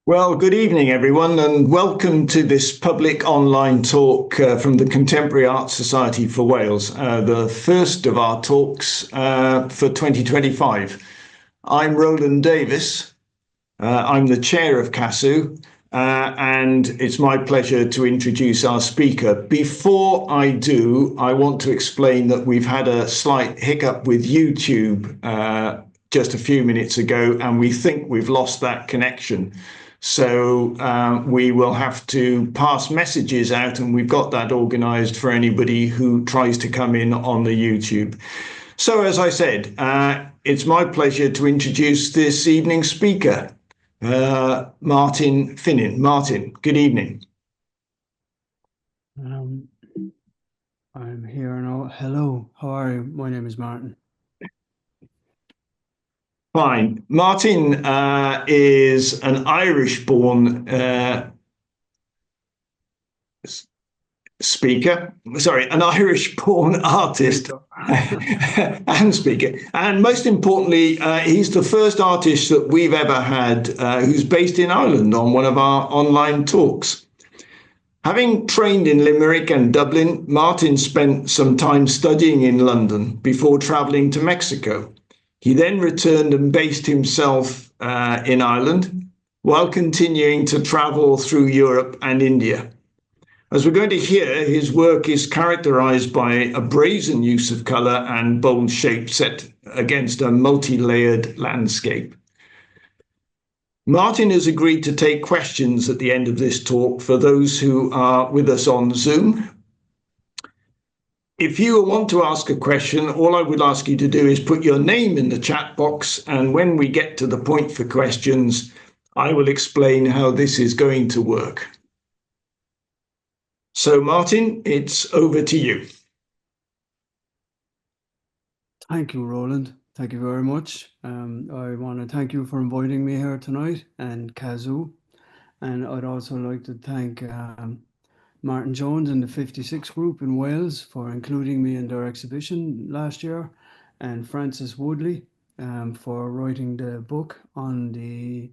Well, good evening, everyone, and welcome to this public online talk from the Contemporary Art Society for Wales, the first of our talks for 2025. I'm Roland Davis. I'm the chair of CASW, and it's my pleasure to introduce our speaker. Before I do, I want to explain that we've had a slight hiccup with YouTube just a few minutes ago, and we think we've lost that connection. So we will have to pass messages out, and we've got that organised for anybody who tries to come in on the YouTube. So as I said, it's my pleasure to introduce this evening's speaker, Martin Finnin. Martin, good evening. I'm here now. Hello, how are you? My name is Martin. Fine. Martin is an Irish-born an Irish-born artist and speaker. And most importantly, he's the first artist that we've ever had who's based in Ireland on one of our online talks. Having trained in Limerick and Dublin, Martin spent some time studying in London before travelling to Mexico. He then returned and based himself in Ireland while continuing to travel through Europe and India. As we're going to hear, his work is characterized by a brazen use of color and bold shape set against a multi-layered landscape. Martin has agreed to take questions at the end of this talk for those who are with us on Zoom. If you want to ask a question, all I would ask you to do is put your name in the chat box, and when we get to the point for questions, I will explain how this is going to work. So, Martin, it's over to you. Thank you, Roland. Thank you very much. I want to thank you for inviting me here tonight and CASW. And I'd also like to thank Martin Jones and the 56 Group in Wales for including me in their exhibition last year, and Francis Woodley for writing the book on the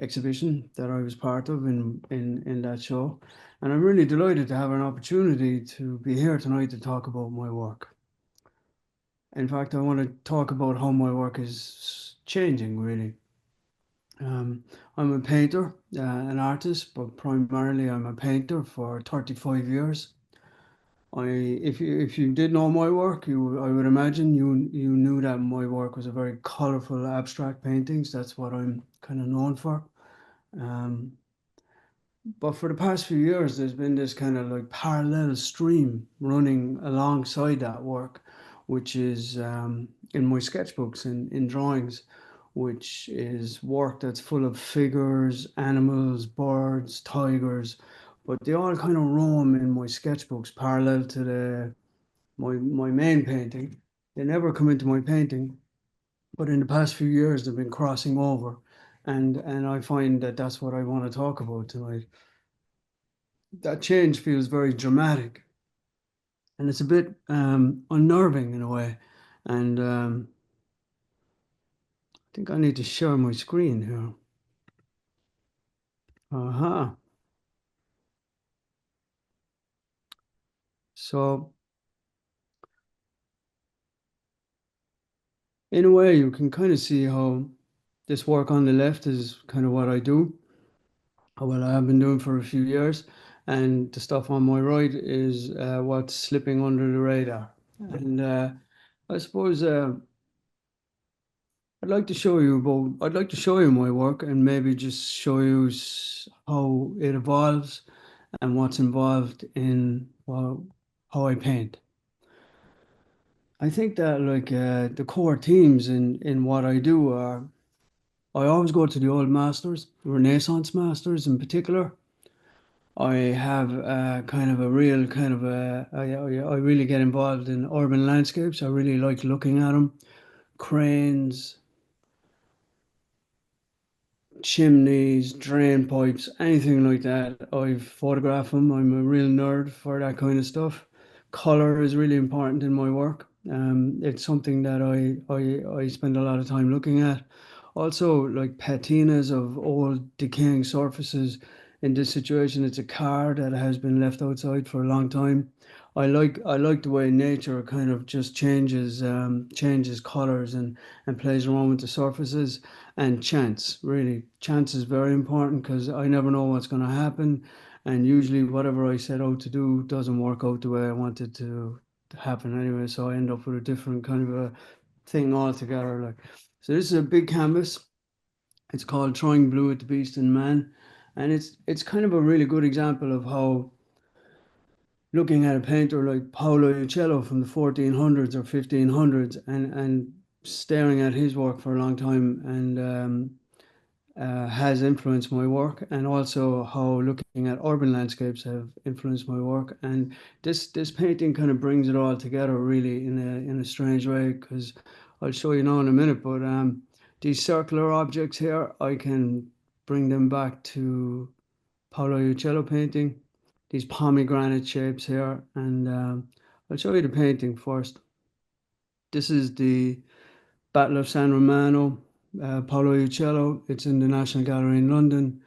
exhibition that I was part of in that show. And I'm really delighted to have an opportunity to be here tonight to talk about my work. In fact, I want to talk about how my work is changing, really. I'm a painter, an artist, but primarily I'm a painter for 35 years. If you did know my work, I would imagine you knew that my work was a very colorful abstract paintings. That's what I'm kind of known for. But for the past few years, there's been this kind of like parallel stream running alongside that work, which is in my sketchbooks and in drawings, which is work that's full of figures, animals, birds, tigers, but they all kind of roam in my sketchbooks parallel to my main painting. They never come into my painting, but in the past few years, they've been crossing over. And I find that that's what I want to talk about tonight. That change feels very dramatic, and it's a bit unnerving in a way. And I think I need to share my screen here. So in a way, you can kind of see how this work on the left is kind of what I do, what I have been doing for a few years, and the stuff on my right is what's slipping under the radar. And I suppose I'd like to show you my work and maybe just show you how it evolves and what's involved in how I paint. I think that the core themes in what I do are, I always go to the old masters, Renaissance masters in particular. I have I really get involved in urban landscapes. I really like looking at them, cranes, chimneys, drain pipes, anything like that. I photograph them. I'm a real nerd for that kind of stuff. Color is really important in my work. It's something that I spend a lot of time looking at. Also, like patinas of old decaying surfaces. In this situation, it's a car that has been left outside for a long time. I like the way nature kind of just changes colors and plays around with the surfaces, and chance. Really, chance is very important because I never know what's going to happen, and usually whatever I set out to do doesn't work out the way I wanted to happen anyway. So I end up with a different kind of a thing altogether. Like, so this is a big canvas. It's called Throwing Blue at the Beast and Man, and it's kind of a really good example of how looking at a painter like Paolo Uccello from the 1400s or 1500s and staring at his work for a long time and has influenced my work, and also how looking at urban landscapes have influenced my work. And this painting kind of brings it all together really in a strange way, because I'll show you now in a minute. But these circular objects here, I can bring them back to Paolo Uccello painting. These pomegranate shapes here, and I'll show you the painting first. This is the Battle of San Romano, Paolo Uccello. It's in the National Gallery in London.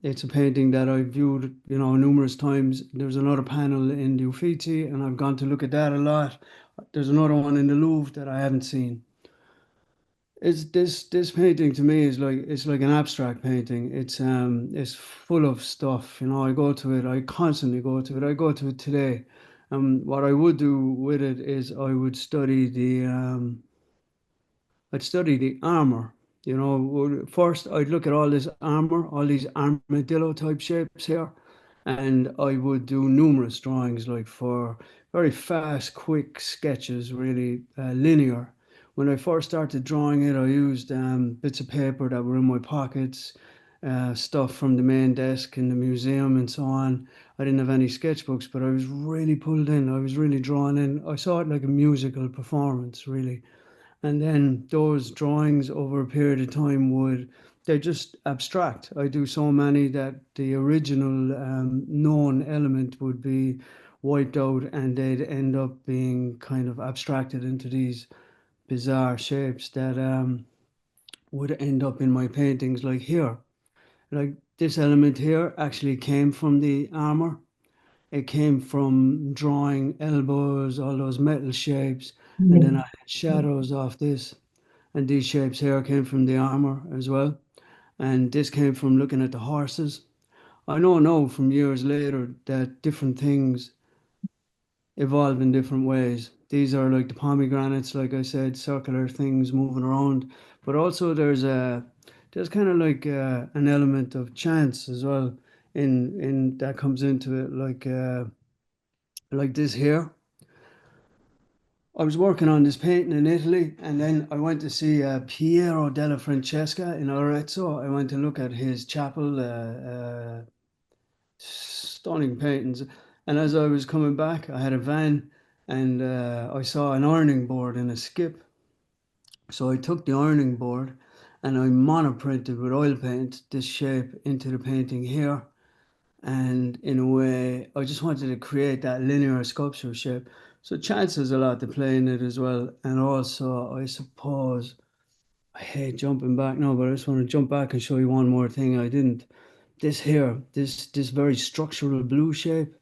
It's a painting that I've viewed, numerous times. There's another panel in the Uffizi, and I've gone to look at that a lot. There's another one in the Louvre that I haven't seen. It's this painting to me is like it's like an abstract painting. It's full of stuff. I go to it. I constantly go to it. I go to it today. What I would do with it is I'd study the armor. First I'd look at all this armor, all these armadillo type shapes here, and I would do numerous drawings, like for very fast, quick sketches, really linear. When I first started drawing it, I used bits of paper that were in my pockets, stuff from the main desk in the museum, and so on. I didn't have any sketchbooks, but I was really pulled in. I was really drawn in. I saw it like a musical performance, really. And then those drawings over a period of time they're just abstract. I do so many that the original known element would be wiped out, and they'd end up being kind of abstracted into these bizarre shapes that would end up in my paintings, like here. Like this element here actually came from the armor. It came from drawing elbows, all those metal shapes, and then I had shadows off this. And these shapes here came from the armor as well. And this came from looking at the horses. I know from years later that different things evolve in different ways. These are like the pomegranates, like I said, circular things moving around. But also there's kind of like an element of chance as well in that comes into it, like this here. I was working on this painting in Italy, and then I went to see Piero della Francesca in Arezzo. I went to look at his chapel, stunning paintings. And as I was coming back, I had a van, and I saw an ironing board in a skip. So I took the ironing board and I monoprinted with oil paint this shape into the painting here. And in a way, I just wanted to create that linear sculpture shape. So chance has a lot to play in it as well. And also, I suppose, I hate jumping back now, but I just want to jump back and show you one more thing I didn't. This here, this very structural blue shape,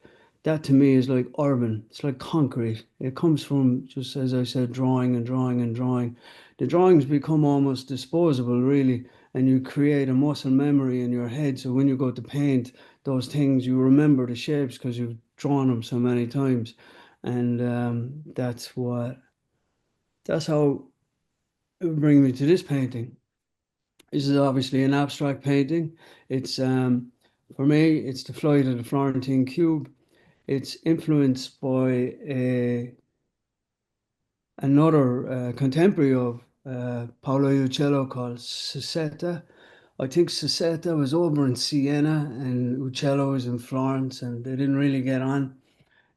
that to me is like urban. It's like concrete. It comes from, just as I said, drawing and drawing and drawing. The drawings become almost disposable, really, and you create a muscle memory in your head. So when you go to paint those things, you remember the shapes because you've drawn them so many times. And that's how it would bring me to this painting. This is obviously an abstract painting. It's for me, it's the Flight of the Florentine Cube. It's influenced by another contemporary of Paolo Uccello called Sasetta. I think Sasetta was over in Siena and Uccello was in Florence, and they didn't really get on.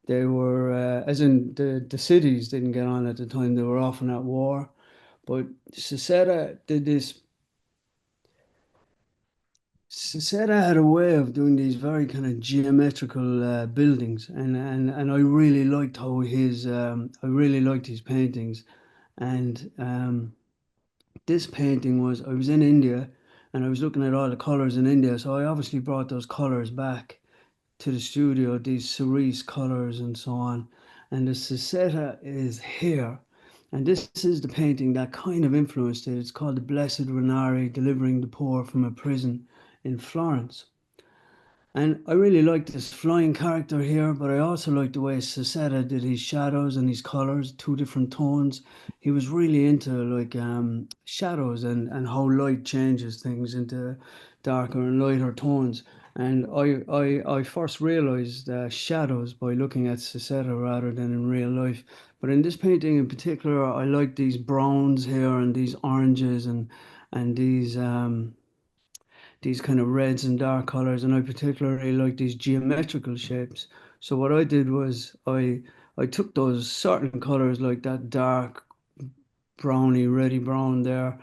They were, as in the cities didn't get on at the time, they were often at war. But Sasetta did this. Sasetta had a way of doing these very kind of geometrical buildings, and I really liked I really liked his paintings, and this painting was, I was in India and I was looking at all the colors in India. So I obviously brought those colors back to the studio, these cerise colors and so on. And the Seseta is here. And this is the painting that kind of influenced it. It's called The Blessed Renari Delivering the Poor from a Prison in Florence. And I really like this flying character here, but I also like the way Seseta did his shadows and his colors, two different tones. He was really into like shadows and how light changes things into darker and lighter tones. And I first realized shadows by looking at Seseta rather than in real life. But in this painting in particular, I like these browns here and these oranges and these kind of reds and dark colors, and I particularly like these geometrical shapes. So what I did was I took those certain colors like that dark browny reddy brown there.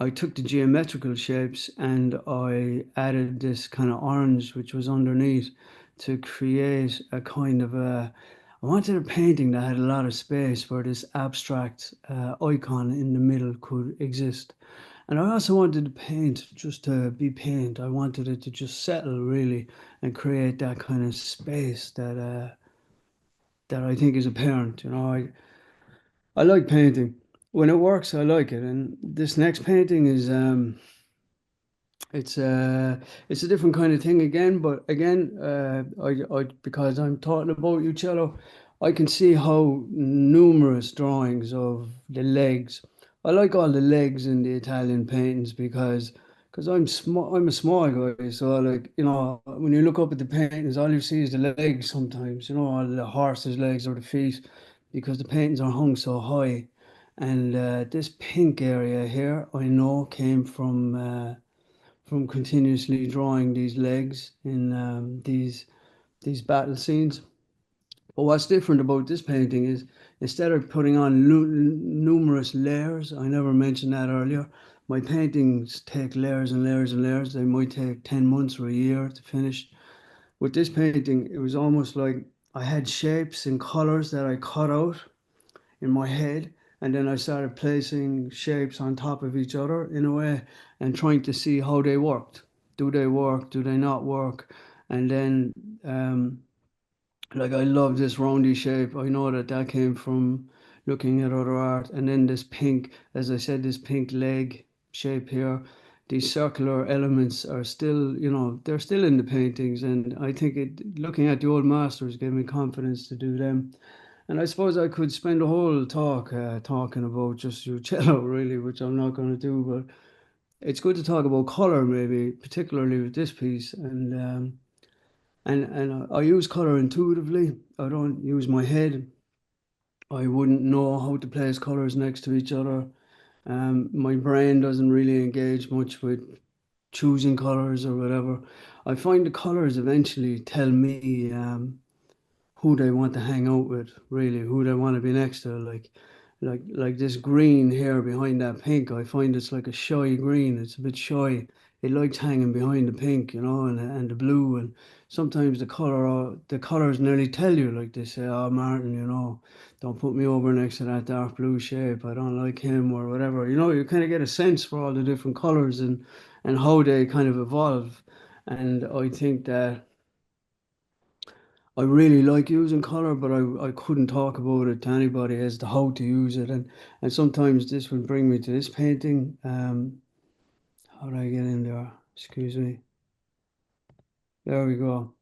I took the geometrical shapes and I added this kind of orange which was underneath to create a kind of a, I wanted a painting that had a lot of space where this abstract icon in the middle could exist. And I also wanted to paint just to be paint. I wanted it to just settle really and create that kind of space that I think is apparent. You know, I like painting. When it works, I like it. And this next painting is it's it's a different kind of thing again, but again, I because I'm talking about you, cello, I can see how numerous drawings of the legs. I like all the legs in the Italian paintings because I'm small. I'm a small guy, so like you know, when you look up at the paintings, all you see is the legs. Sometimes you know, all the horse's legs or the feet, because the paintings are hung so high. And this pink area here, I know, came from continuously drawing these legs in these battle scenes. But what's different about this painting is instead of putting on numerous layers, I never mentioned that earlier. My paintings take layers and layers and layers. They might take 10 months or a year to finish. With this painting, it was almost like I had shapes and colors that I cut out in my head, and then I started placing shapes on top of each other in a way and trying to see how they worked. Do they work? Do they not work? And then like I love this roundy shape. I know that that came from looking at other art. And then this pink, as I said, this pink leg shape here. These circular elements are still, you know, they're still in the paintings. And I think looking at the old masters gave me confidence to do them. And I suppose I could spend a whole talk talking about just your cello, really, which I'm not going to do. But it's good to talk about color, maybe, particularly with this piece. And I use color intuitively. I don't use my head. I wouldn't know how to place colors next to each other. My brain doesn't really engage much with choosing colors or whatever. I find the colors eventually tell me who they want to hang out with, really, who they want to be next to. Like this green here behind that pink, I find it's like a shy green. It's a bit shy. It likes hanging behind the pink, you know, and the blue. And sometimes the colors nearly tell you, like they say, "Oh, Martin, you know, don't put me over next to that dark blue shape. I don't like him," or whatever. You know, you kind of get a sense for all the different colors and how they kind of evolve. And I think that I really like using color, but I couldn't talk about it to anybody as to how to use it. And sometimes this would bring me to this painting. How do I get in there? Excuse me. There we go.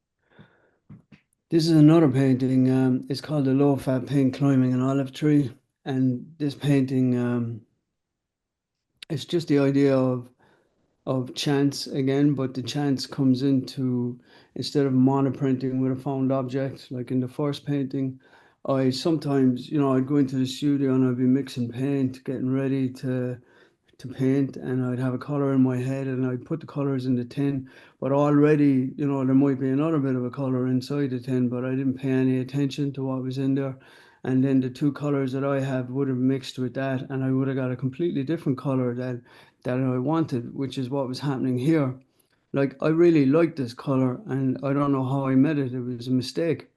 This is another painting. It's called The Low Fat Pink Climbing an Olive Tree. And this painting, it's just the idea of chance again, but the chance comes into, instead of monoprinting with a found object, like in the first painting, I sometimes, you know, I'd go into the studio and I'd be mixing paint, getting ready to paint, and I'd have a color in my head and I'd put the colors in the tin, but already, you know, there might be another bit of a color inside the tin, but I didn't pay any attention to what was in there. And then the two colors that I have would have mixed with that, and I would have got a completely different color that I wanted, which is what was happening here. Like I really liked this color, and I don't know how I made it. It was a mistake.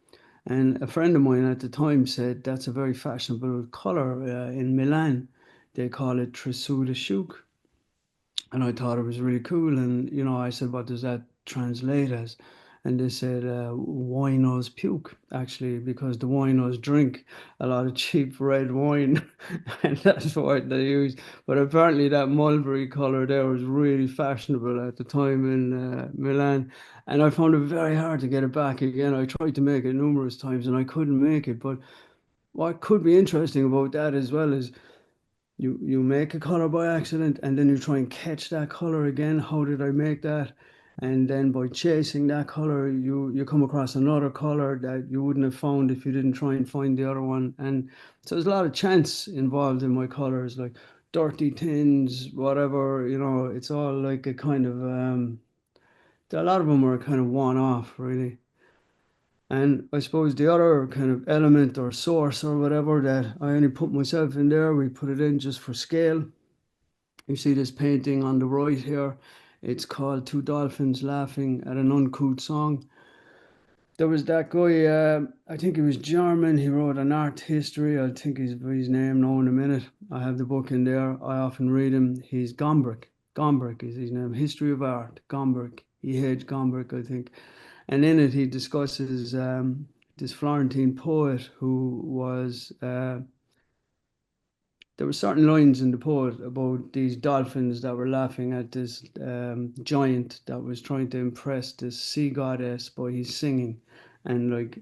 And a friend of mine at the time said that's a very fashionable color in Milan. They call it Trisuda Chouk. And I thought it was really cool. And, I said, what does that translate as? And they said, winos puke, actually, because the winos drink a lot of cheap red wine. And that's what they use. But apparently, that mulberry color there was really fashionable at the time in Milan. And I found it very hard to get it back again. I tried to make it numerous times and I couldn't make it. But what could be interesting about that as well is you make a color by accident and then you try and catch that color again. How did I make that? And then by chasing that color, you come across another color that you wouldn't have found if you didn't try and find the other one. And so there's a lot of chance involved in my colors, like dirty tins, whatever. It's all like a kind of a lot of them are kind of one off, really. And I suppose the other kind of element or source or whatever that I only put myself in there, we put it in just for scale. You see this painting on the right here. It's called Two Dolphins Laughing at an Uncouth Song. There was that guy, I think he was German. He wrote an art history. I'll think his name now in a minute. I have the book in there. I often read him. He's Gombrich. Gombrich is his name. History of Art. Gombrich. E.H. Gombrich, I think. And in it, he discusses this Florentine poet who was there were certain lines in the poet about these dolphins that were laughing at this giant that was trying to impress this sea goddess by his singing, and like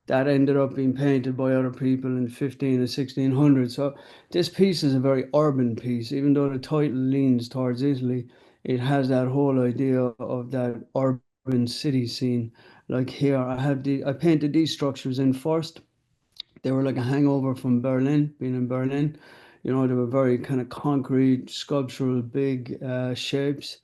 that ended up being painted by other people in 15 or 1600. So this piece is a very urban piece, even though the title leans towards Italy. It has that whole idea of that urban city scene. Like here, I painted these structures in first. They were like a hangover from Berlin, being in Berlin. They were very kind of concrete, sculptural, big shapes.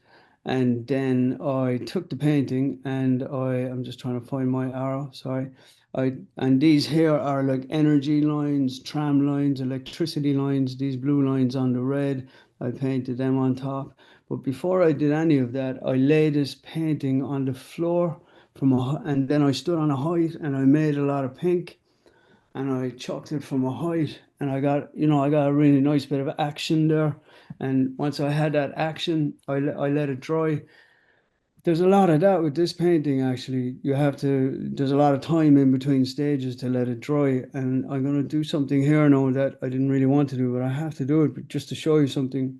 And then I took the painting and I'm just trying to find my arrow, sorry. And these here are like energy lines, tram lines, electricity lines, these blue lines on the red. I painted them on top. But before I did any of that, I laid this painting on the floor and then I stood on a height and I made a lot of pink and I chucked it from a height and I got a really nice bit of action there. And once I had that action, I let it dry. There's a lot of that with this painting, actually. There's a lot of time in between stages to let it dry. And I'm going to do something here now that I didn't really want to do, but I have to do it just to show you something.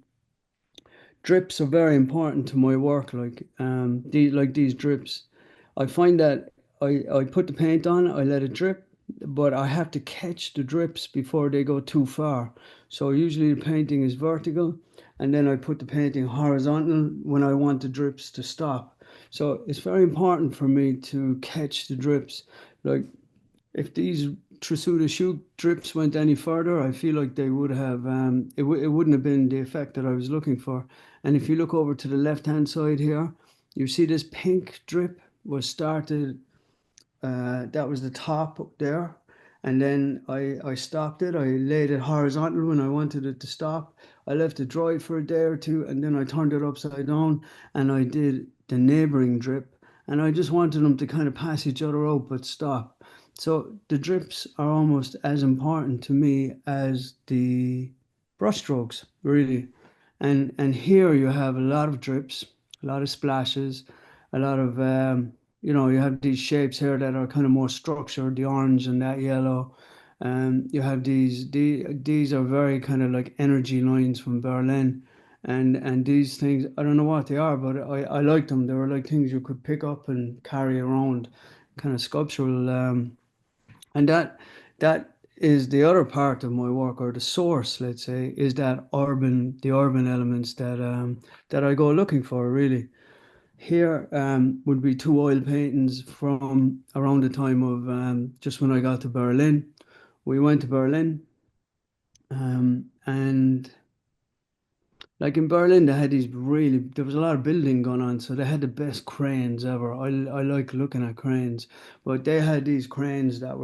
Drips are very important to my work, these drips. I find that I put the paint on, I let it drip, but I have to catch the drips before they go too far. So usually the painting is vertical, and then I put the painting horizontal when I want the drips to stop. So it's very important for me to catch the drips. Like if these Trisuda shoe drips went any further, I feel like they would have it wouldn't have been the effect that I was looking for. And if you look over to the left hand side here, you see this pink drip was started. That was the top up there, and then I stopped it. I laid it horizontal when I wanted it to stop. I left it dry for a day or two, and then I turned it upside down, and I did the neighboring drip, and I just wanted them to kind of pass each other out but stop. So the drips are almost as important to me as the brushstrokes, really. And here you have a lot of drips, a lot of splashes, a lot of you have these shapes here that are kind of more structured, the orange and that yellow. You have these are very kind of like energy lines from Berlin. And these things, I don't know what they are, but I liked them. They were like things you could pick up and carry around, kind of sculptural. And that is the other part of my work, or the source, let's say, is the urban elements that I go looking for, really. Here would be two oil paintings from around the time of just when I got to Berlin. We went to Berlin, and like in Berlin, there was a lot of building going on, so they had the best cranes ever. I like looking at cranes, but they had these cranes that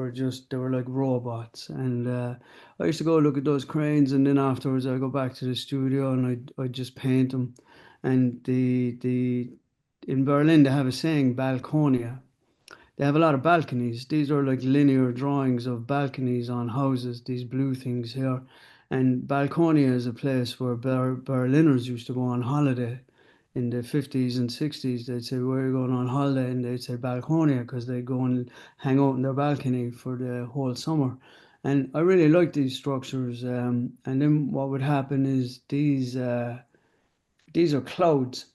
they were like robots. And I used to go look at those cranes, and then afterwards I go back to the studio and I just paint them. And in Berlin, they have a saying, balconia. They have a lot of balconies. These are like linear drawings of balconies on houses, these blue things here. And Balconia is a place where Berliners used to go on holiday in the 50s and 60s. They'd say, "Where are you going on holiday?" And they'd say Balconia because they'd go and hang out in their balcony for the whole summer. And I really liked these structures. And then what would happen is these are clouds.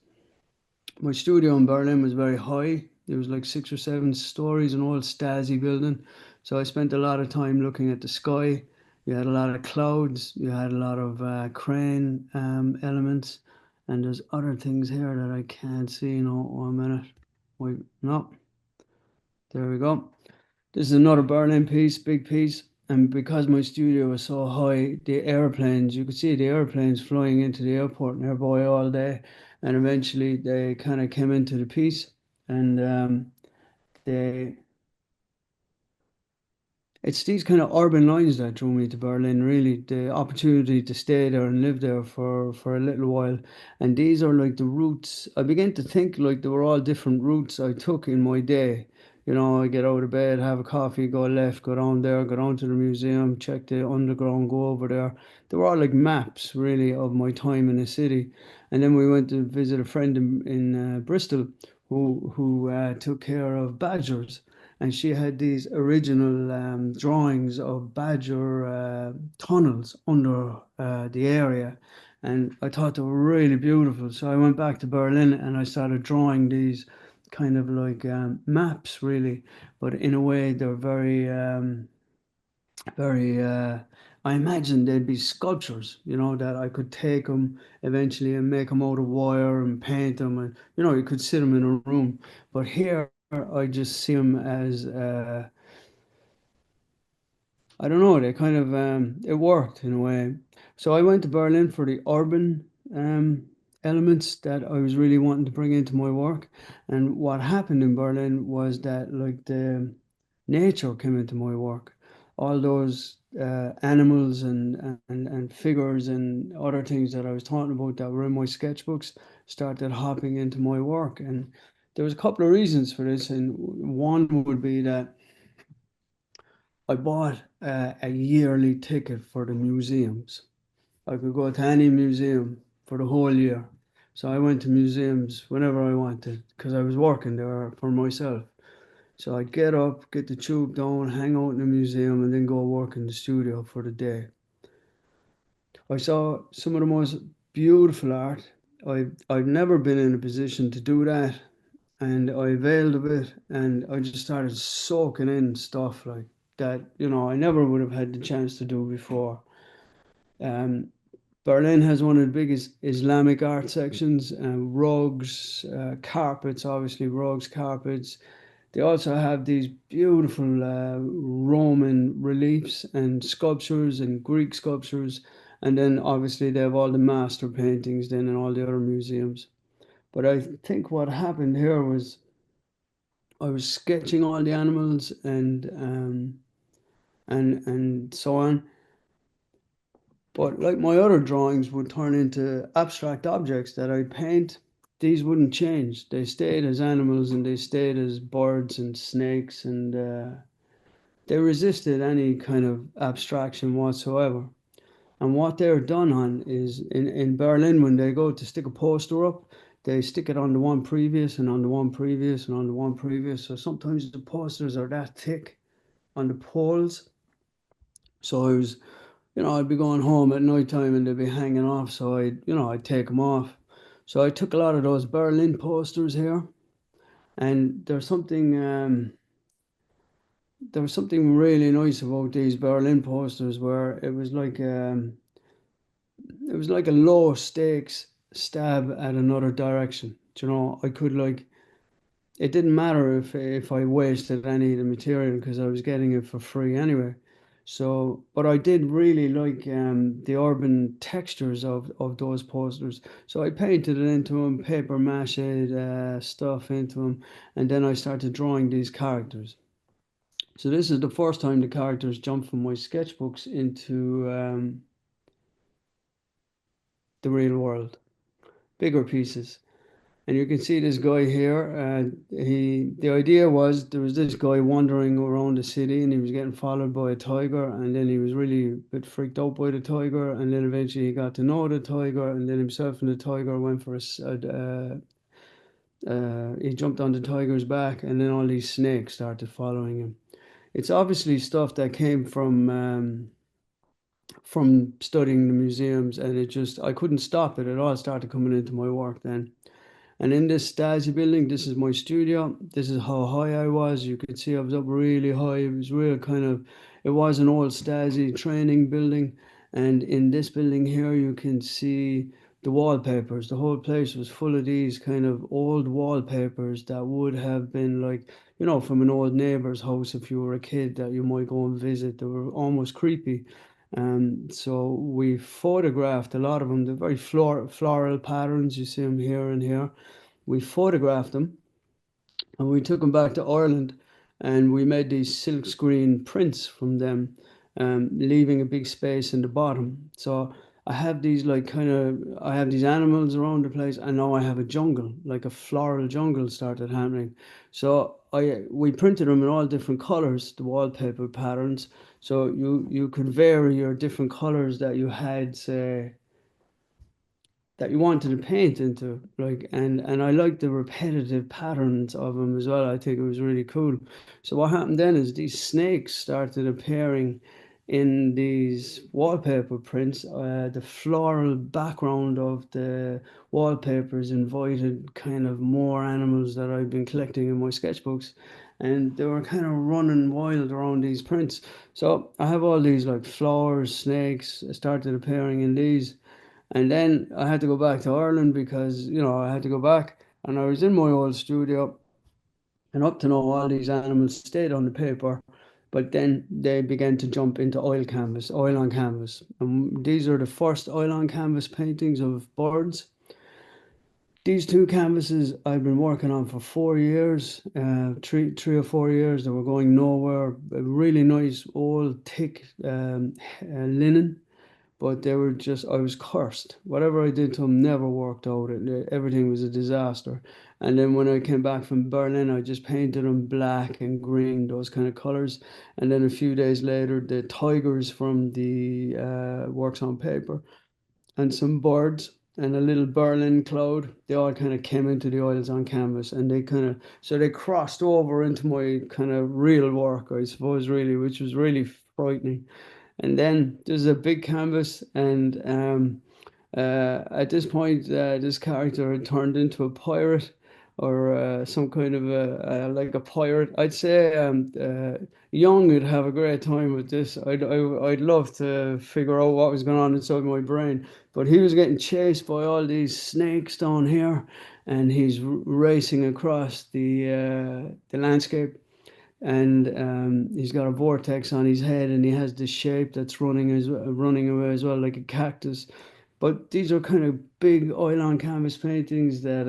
My studio in Berlin was very high. It was like 6 or 7 stories, an old Stasi building. So I spent a lot of time looking at the sky. You had a lot of clouds. You had a lot of crane elements. And there's other things here that I can't see. No, 1 minute. Wait, no. There we go. This is another Berlin piece, big piece. And because my studio was so high, the airplanes, you could see the airplanes flying into the airport nearby all day. And eventually they kind of came into the piece and they it's these kind of urban lines that drew me to Berlin, really. The opportunity to stay there and live there for a little while. And these are like the routes. I began to think like they were all different routes I took in my day. You know, I get out of bed, have a coffee, go left, go down there, go down to the museum, check the underground, go over there. They were all like maps, really, of my time in the city. And then we went to visit a friend in Bristol who took care of badgers, and she had these original drawings of badger tunnels under the area, and I thought they were really beautiful. So I went back to Berlin and I started drawing these kind of like maps, really, but in a way they're very. I imagine they'd be sculptures, you know, that I could take them eventually and make them out of wire and paint them, and you know, you could sit them in a room. But here, I just see them as I don't know, they kind of it worked in a way. So I went to Berlin for the urban elements that I was really wanting to bring into my work. And what happened in Berlin was that like the nature came into my work. All those animals and figures and other things that I was talking about that were in my sketchbooks started hopping into my work. And there was a couple of reasons for this, and one would be that I bought a yearly ticket for the museums. I could go to any museum for the whole year. So I went to museums whenever I wanted because I was working there for myself. So I'd get up, get the tube down, hang out in the museum, and then go work in the studio for the day. I saw some of the most beautiful art. I've never been in a position to do that, and I availed of it, and I just started soaking in stuff like that, you know, I never would have had the chance to do before. Um, Berlin has one of the biggest Islamic art sections, rugs, carpets, obviously rugs, carpets. They also have these beautiful Roman reliefs and sculptures and Greek sculptures, and then obviously they have all the master paintings then in all the other museums. But I think what happened here was I was sketching all the animals and so on. But like my other drawings would turn into abstract objects that I paint. These wouldn't change. They stayed as animals and they stayed as birds and snakes, and they resisted any kind of abstraction whatsoever. And what they're done on is in Berlin, when they go to stick a poster up, they stick it on the one previous and on the one previous and on the one previous. So sometimes the posters are that thick on the poles. So I was, you know, I'd be going home at night time and they'd be hanging off. So I'd take them off. So I took a lot of those Berlin posters here, and there was something really nice about these Berlin posters where it was like a low stakes stab at another direction. You know, I could like it didn't matter if I wasted any of the material because I was getting it for free anyway. So, but I did really like the urban textures of those posters. So I painted it into them, paper mache stuff into them, and then I started drawing these characters. So this is the first time the characters jumped from my sketchbooks into the real world, bigger pieces. And you can see this guy here. The idea was there was this guy wandering around the city and he was getting followed by a tiger, and then he was really a bit freaked out by the tiger, and then eventually he got to know the tiger, and then himself and the tiger went for he jumped on the tiger's back, and then all these snakes started following him. It's obviously stuff that came from studying the museums, and it just I couldn't stop it. It all started coming into my work then. And in this Stasi building, this is my studio. This is how high I was. You could see I was up really high. It was real kind of, it was an old Stasi training building. And in this building here, you can see the wallpapers. The whole place was full of these kind of old wallpapers that would have been like, from an old neighbor's house if you were a kid that you might go and visit. They were almost creepy. So we photographed a lot of them. They're very floral patterns. You see them here and here. We photographed them and we took them back to Ireland, and we made these silk screen prints from them, leaving a big space in the bottom. So I have these I have these animals around the place, and now I have a jungle, like a floral jungle started happening. So we printed them in all different colors, the wallpaper patterns. So you could vary your different colors that you had, say, that you wanted to paint into, like, and I like the repetitive patterns of them as well. I think it was really cool. So what happened then is these snakes started appearing in these wallpaper prints. The floral background of the wallpapers invited kind of more animals that I've been collecting in my sketchbooks, and they were kind of running wild around these prints. So I have all these like flowers, snakes started appearing in these. And then I had to go back to Ireland because, I had to go back, and I was in my old studio, and up to now all these animals stayed on the paper, but then they began to jump into oil on canvas. And these are the first oil on canvas paintings of birds. These two canvases I've been working on for 4 years, three or 4 years. They were going nowhere. A really nice old thick linen, but they were just, I was cursed. Whatever I did to them never worked out. Everything was a disaster. And then when I came back from Berlin, I just painted them black and green, those kind of colors. And then a few days later, the tigers from the works on paper and some birds and a little Berlin cloud, they all kind of came into the oils on canvas, and so they crossed over into my kind of real work, I suppose, really, which was really frightening. And then there's a big canvas, and at this point, this character had turned into a pirate, or some kind of like a pirate. I'd say Young would have a great time with this. I'd love to figure out what was going on inside my brain. But he was getting chased by all these snakes down here, and he's racing across the landscape, and he's got a vortex on his head, and he has this shape that's running away as well, like a cactus. But these are kind of big oil on canvas paintings that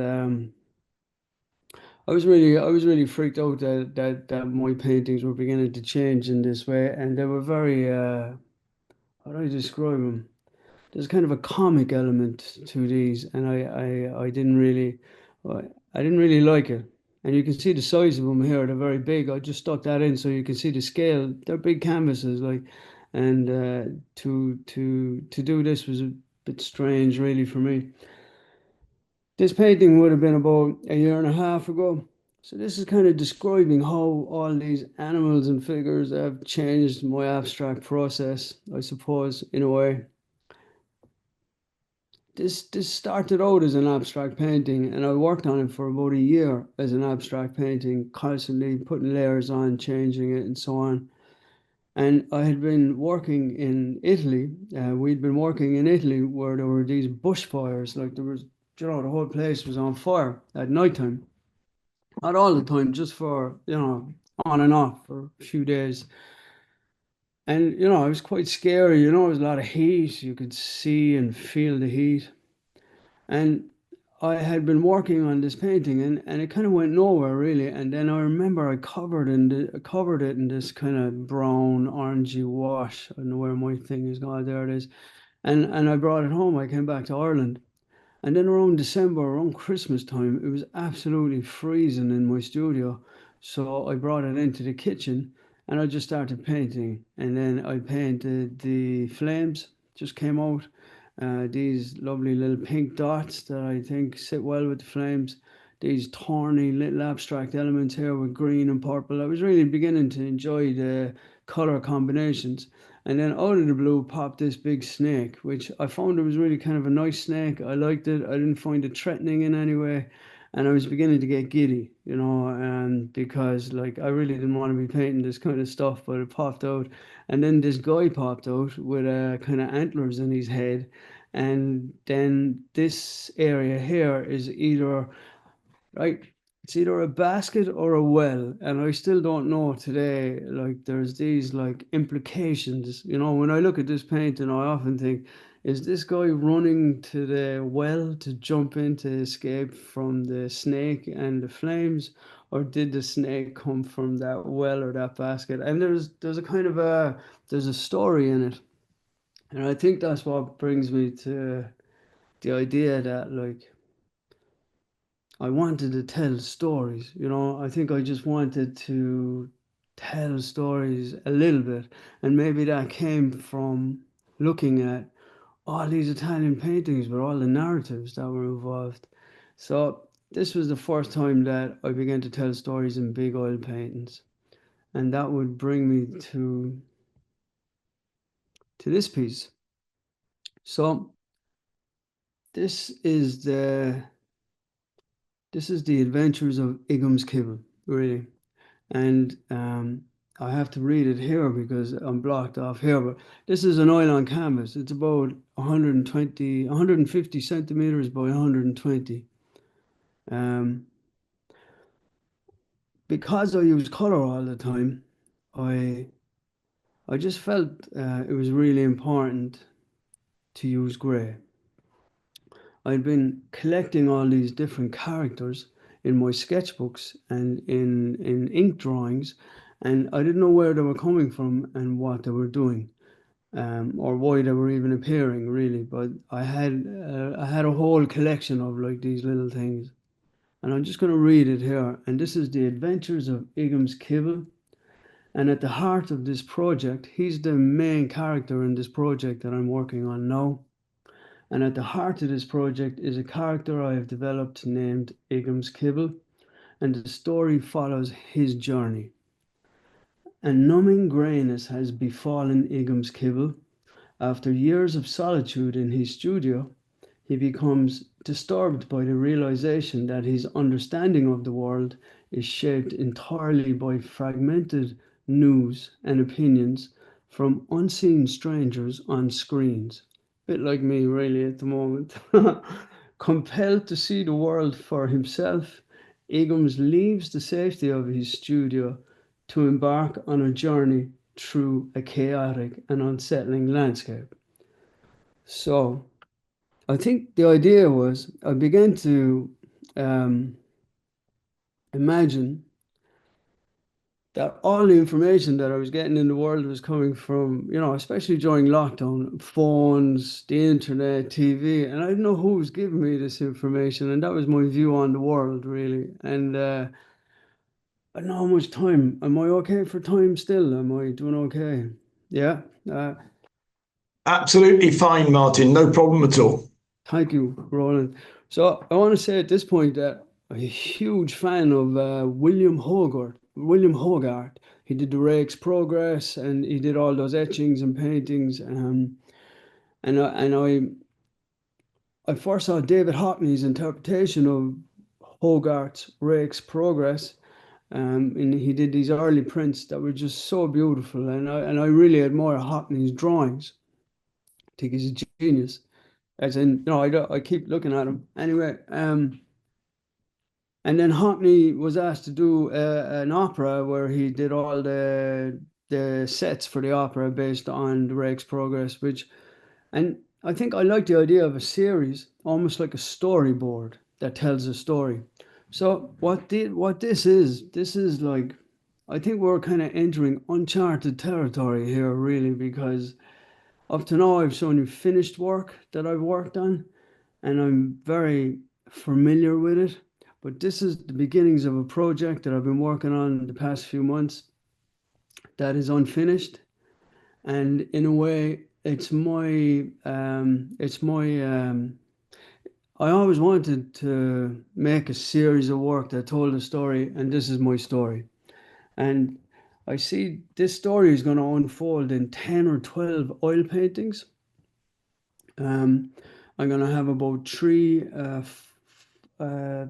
I was really freaked out that my paintings were beginning to change in this way, and they were very how do I describe them? There's kind of a comic element to these, and I didn't really I didn't really like it. And you can see the size of them here; they're very big. I just stuck that in so you can see the scale. They're big canvases, like, and to do this was a bit strange, really, for me. This painting would have been about a year and a half ago. So this is kind of describing how all these animals and figures have changed my abstract process, I suppose, in a way. This started out as an abstract painting, and I worked on it for about a year as an abstract painting, constantly putting layers on, changing it, and so on. And I had been working in Italy. We'd been working in Italy where there were these bushfires, like there was, the whole place was on fire at nighttime. Not all the time, just for, on and off for a few days. And, it was quite scary, there was a lot of heat. You could see and feel the heat. And I had been working on this painting, and it kind of went nowhere really. And then I remember I covered it in this kind of brown orangey wash. I don't know where my thing is gone. There it is. And I brought it home. I came back to Ireland, And then around December, around Christmas time, it was absolutely freezing in my studio. So I brought it into the kitchen and I just started painting. And then I painted the flames, just came out. These lovely little pink dots that I think sit well with the flames. These thorny little abstract elements here with green and purple. I was really beginning to enjoy the color combinations. And then out of the blue popped this big snake, which I found it was really kind of a nice snake. I liked it. I didn't find it threatening in any way. And I was beginning to get giddy, because like I really didn't want to be painting this kind of stuff, but it popped out. And then this guy popped out with kind of antlers in his head. And then this area here is either right? It's either a basket or a well, and I still don't know today. Like, there's these like implications. When I look at this painting, I often think, is this guy running to the well to jump in to escape from the snake and the flames, or did the snake come from that well or that basket? And there's a kind of a story in it, and I think that's what brings me to the idea that like I wanted to tell stories, I think I just wanted to tell stories a little bit. And maybe that came from looking at all these Italian paintings with all the narratives that were involved. So this was the first time that I began to tell stories in big oil paintings. And that would bring me to this piece. So this is the adventures of Igum's Kibble, really. And I have to read it here because I'm blocked off here. But this is an oil on canvas. It's about 150 centimeters by 120. Um, because I use color all the time, I I just felt it was really important to use gray. I'd been collecting all these different characters in my sketchbooks and in ink drawings, and I didn't know where they were coming from and what they were doing, or why they were even appearing, really. But I had a whole collection of like these little things, and I'm just going to read it here. And this is the Adventures of Igum's Kibble. And at the heart of this project, he's the main character in this project that I'm working on now. And at the heart of this project is a character I have developed named Igum's Kibble, and the story follows his journey. A numbing grayness has befallen Igum's Kibble. After years of solitude in his studio, he becomes disturbed by the realization that his understanding of the world is shaped entirely by fragmented news and opinions from unseen strangers on screens. Bit like me, really, at the moment. Compelled to see the world for himself, Igums leaves the safety of his studio to embark on a journey through a chaotic and unsettling landscape. So, I think the idea was I began to um, imagine that all the information that I was getting in the world was coming from, especially during lockdown, phones, the internet, TV, and I didn't know who was giving me this information, and that was my view on the world, really. And I don't know how much time. Am I okay for time still? Am I doing okay? Yeah. Absolutely fine, Martin. No problem at all. Thank you, Roland. So I want to say at this point that I'm a huge fan of William Hogarth. William Hogarth. He did the Rake's Progress, and he did all those etchings and paintings. And I first saw David Hockney's interpretation of Hogarth's Rake's Progress. And he did these early prints that were just so beautiful, and I really admire Hockney's drawings. I think he's a genius. As in, I keep looking at him. Anyway, and then Hockney was asked to do an opera where he did all the sets for the opera based on the Rake's Progress, and I think I like the idea of a series, almost like a storyboard that tells a story. So what this is like, I think we're kind of entering uncharted territory here, really, because up to now I've shown you finished work that I've worked on, and I'm very familiar with it. But this is the beginnings of a project that I've been working on the past few months that is unfinished. And in a way, I always wanted to make a series of work that told a story, and this is my story. And I see this story is going to unfold in 10 or 12 oil paintings. I'm going to have about three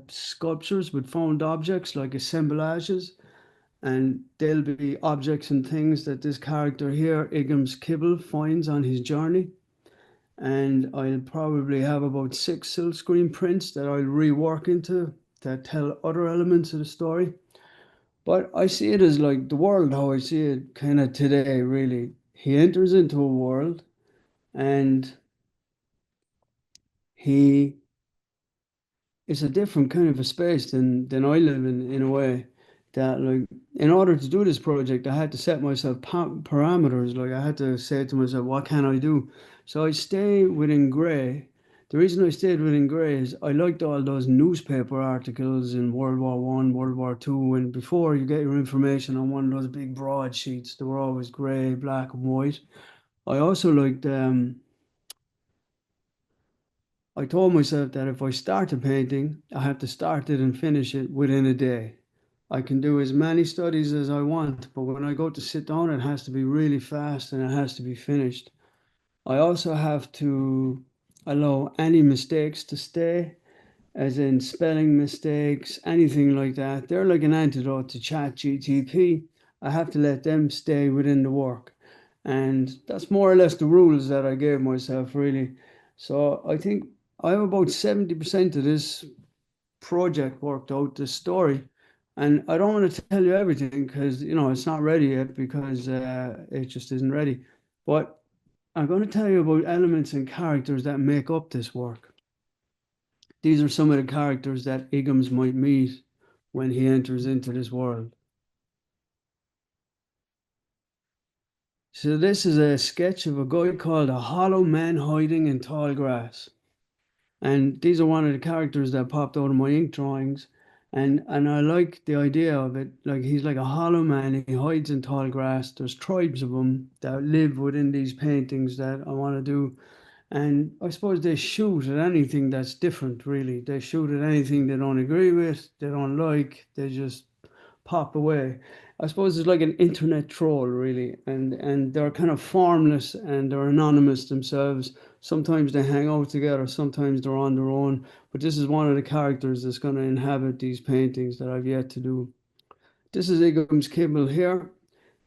sculptures with found objects like assemblages, and they'll be objects and things that this character here, Igham's Kibble, finds on his journey. And I'll probably have about 6 silkscreen prints that I'll rework into that tell other elements of the story. But I see it as like the world, how I see it kind of today, really. He enters into a world and he it's a different kind of a space than I live in a way that like in order to do this project I had to set myself parameters. Like I had to say to myself, what can I do? So I stay within grey. The reason I stayed within grey is I liked all those newspaper articles in World War One, World War Two, and before you get your information on one of those big broadsheets, they were always grey, black and white. I also liked I told myself that if I start a painting, I have to start it and finish it within a day. I can do as many studies as I want, but when I go to sit down, it has to be really fast and it has to be finished. I also have to allow any mistakes to stay, as in spelling mistakes, anything like that. They're like an antidote to ChatGTP. I have to let them stay within the work. And that's more or less the rules that I gave myself, really. So I think I have about 70% of this project worked out, this story. And I don't want to tell you everything because, it's not ready yet because it just isn't ready. But I'm going to tell you about elements and characters that make up this work. These are some of the characters that Igams might meet when he enters into this world. So this is a sketch of a guy called a hollow man hiding in tall grass. And these are one of the characters that popped out of my ink drawings. And I like the idea of it. Like he's like a hollow man, he hides in tall grass. There's tribes of them that live within these paintings that I want to do. And I suppose they shoot at anything that's different, really. They shoot at anything they don't agree with, they don't like, they just pop away. I suppose it's like an internet troll, really, and they're kind of formless and they're anonymous themselves. Sometimes they hang out together, sometimes they're on their own. But this is one of the characters that's going to inhabit these paintings that I've yet to do. This is Igham's Kibble here.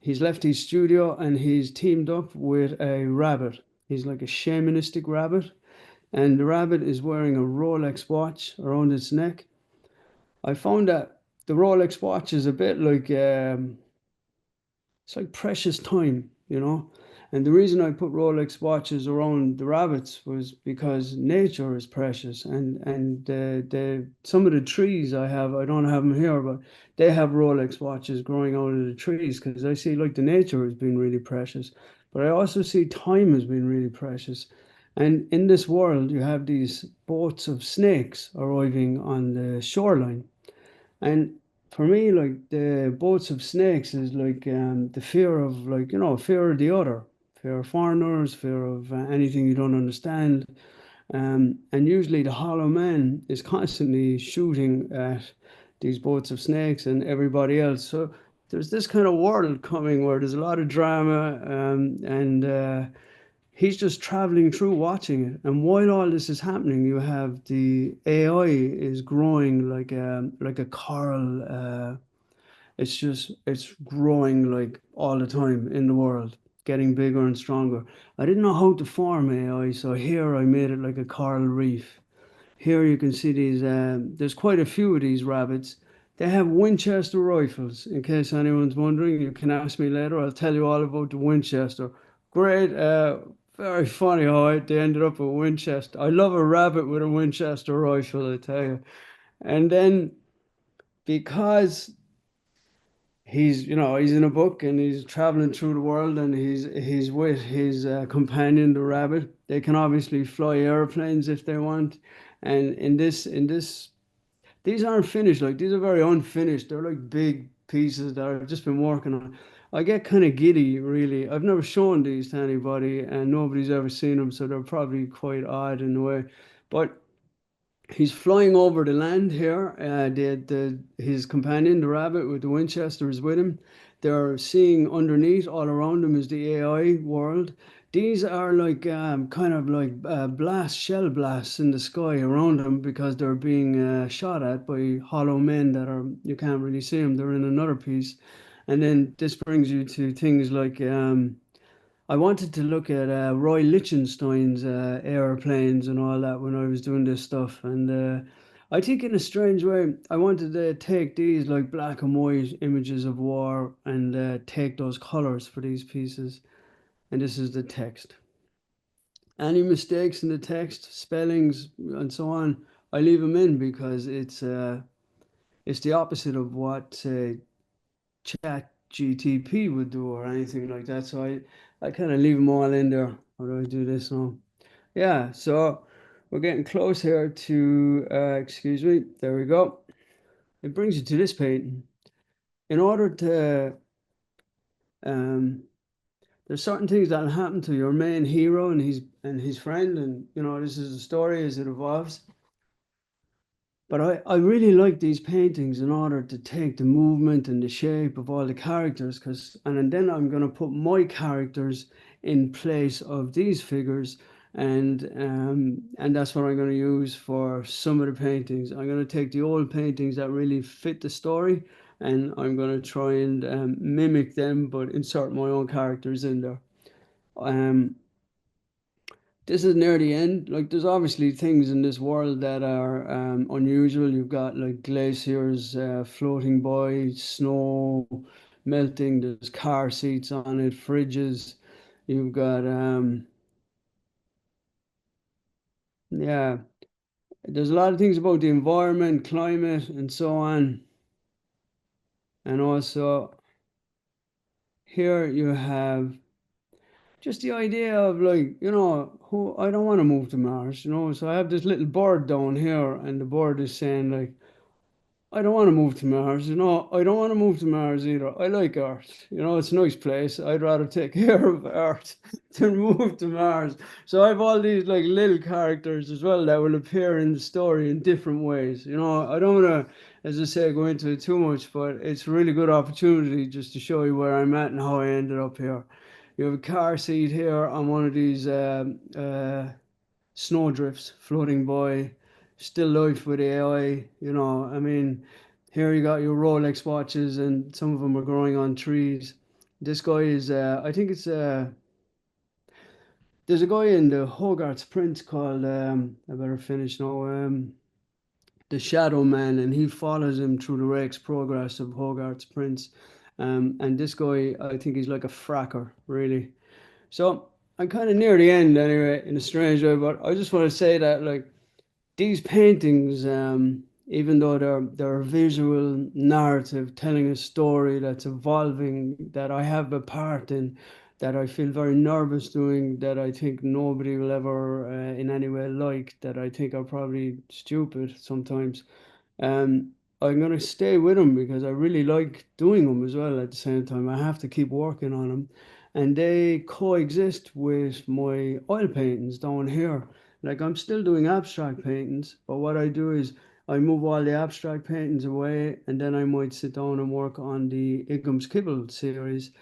He's left his studio and he's teamed up with a rabbit. He's like a shamanistic rabbit, and the rabbit is wearing a Rolex watch around its neck. I found that the Rolex watch is a bit like it's like precious time. And the reason I put Rolex watches around the rabbits was because nature is precious, and the some of the trees I don't have them here, but they have Rolex watches growing out of the trees because I see like the nature has been really precious, but I also see time has been really precious. And in this world, you have these boats of snakes arriving on the shoreline. And for me, like the boats of snakes is like the fear of like, fear of the other, fear of foreigners, fear of anything you don't understand. And usually the hollow man is constantly shooting at these boats of snakes and everybody else. So there's this kind of world coming where there's a lot of drama, and he's just traveling through watching it. And while all this is happening, you have the AI is growing like a coral. It's growing like all the time in the world, getting bigger and stronger. I didn't know how to form AI, so here I made it like a coral reef. Here you can see these, there's quite a few of these rabbits. They have Winchester rifles, in case anyone's wondering. You can ask me later, I'll tell you all about the Winchester. Great, very funny how they ended up with Winchester. I love a rabbit with a Winchester rifle, I tell you. And then because he's he's in a book and he's traveling through the world and he's with his companion the rabbit. They can obviously fly airplanes if they want, and in this these aren't finished. Like these are very unfinished. They're like big pieces that I've just been working on. I get kind of giddy, really. I've never shown these to anybody, and nobody's ever seen them, so they're probably quite odd in a way. But he's flying over the land here. His companion, the rabbit with the Winchester, is with him. They're seeing underneath, all around them, is the AI world. These are like kind of like shell blasts in the sky around them because they're being shot at by hollow men that are, you can't really see them. They're in another piece. And then this brings you to things like I wanted to look at Roy Lichtenstein's airplanes and all that when I was doing this stuff. And I think, in a strange way, I wanted to take these like black and white images of war and take those colors for these pieces. And this is the text. Any mistakes in the text, spellings, and so on, I leave them in because it's the opposite of what Chat GTP would do or anything like that. So I kind of leave them all in there. How do I do this now? Yeah, so we're getting close here to, excuse me, there we go. It brings you to this painting. In order to, um, there's certain things that'll happen to your main hero and his friend, and this is the story as it evolves. But I really like these paintings in order to take the movement and the shape of all the characters, and then I'm going to put my characters in place of these figures, and that's what I'm going to use for some of the paintings. I'm going to take the old paintings that really fit the story, and I'm going to try and mimic them, but insert my own characters in there. Um, this is near the end. Like, there's obviously things in this world that are unusual. You've got like glaciers floating by, snow melting, there's car seats on it, fridges. You've got, yeah, there's a lot of things about the environment, climate, and so on. And also, here you have just the idea of, like, who I don't want to move to Mars. So I have this little bird down here, and the bird is saying, like, I don't want to move to Mars. I don't want to move to Mars either. I like Earth. It's a nice place. I'd rather take care of Earth than move to Mars. So I have all these like little characters as well that will appear in the story in different ways. I don't want to, as I say, go into it too much, but it's a really good opportunity just to show you where I'm at and how I ended up here. You have a car seat here on one of these snowdrifts floating by, still life with AI. I mean, here you got your Rolex watches, and some of them are growing on trees. This guy is, I think it's, there's a guy in the Hogarth's prints called, I better finish now, the Shadow Man, and he follows him through the Rake's progress of Hogarth's prints. And this guy, I think he's like a fracker, really. So I'm kind of near the end anyway, in a strange way, but I just want to say that, like, these paintings, even though they're a visual narrative telling a story that's evolving, that I have a part in, that I feel very nervous doing, that I think nobody will ever in any way like, that I think are probably stupid sometimes. Um, I'm gonna stay with them because I really like doing them as well. At the same time, I have to keep working on them, and they coexist with my oil paintings down here. Like, I'm still doing abstract paintings, but what I do is I move all the abstract paintings away, and then I might sit down and work on the Igham's Kibble series,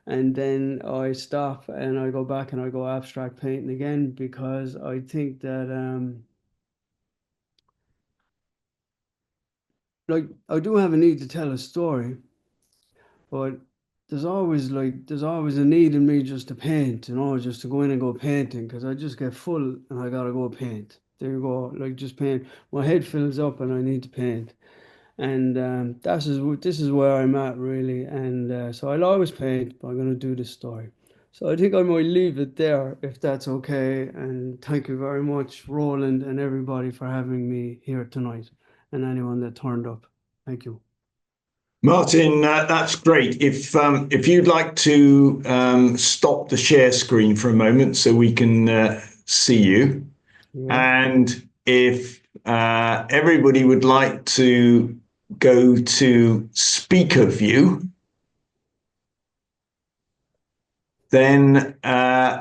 and then I stop and I go back and I go abstract painting again because I think that like, I do have a need to tell a story, but there's always a need in me just to paint, just to go in and go painting, because I just get full and I gotta go paint. There you go, like, just paint. My head fills up and I need to paint, and this is where I'm at, really. And so I'll always paint, but I'm gonna do this story. So I think I might leave it there if that's okay. And thank you very much, Roland, and everybody for having me here tonight, and anyone that turned up. Thank you. Martin, that's great. If you'd like to stop the share screen for a moment so we can see you, Yeah. and if everybody would like to go to speaker view, then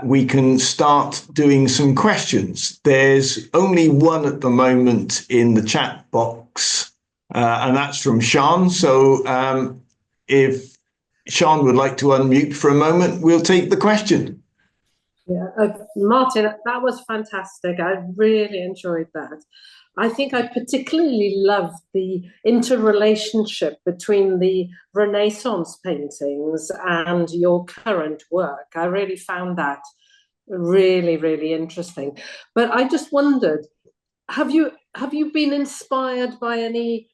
we can start doing some questions. There's only one at the moment in the chat box, and that's from Sean. So if Sean would like to unmute for a moment, we'll take the question. Yeah, Martin, that was fantastic. I really enjoyed that. I think I particularly loved the interrelationship between the Renaissance paintings and your current work. I really found that really, really interesting. But I just wondered, have you been inspired by any,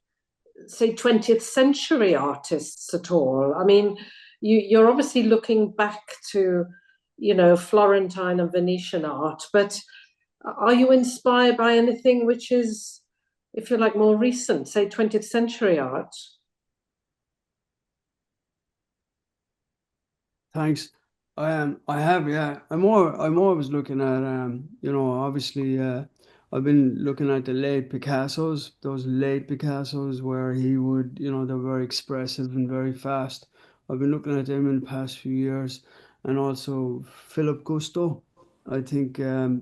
say, 20th century artists at all? I mean, you're obviously looking back to, Florentine and Venetian art, but are you inspired by anything which is, if you like, more recent, say 20th century art? Thanks. I have, yeah. I'm always looking at, obviously, I've been looking at the late Picassos, those late Picassos where he would, they're very expressive and very fast. I've been looking at them in the past few years, and also Philip Gusto. I think, the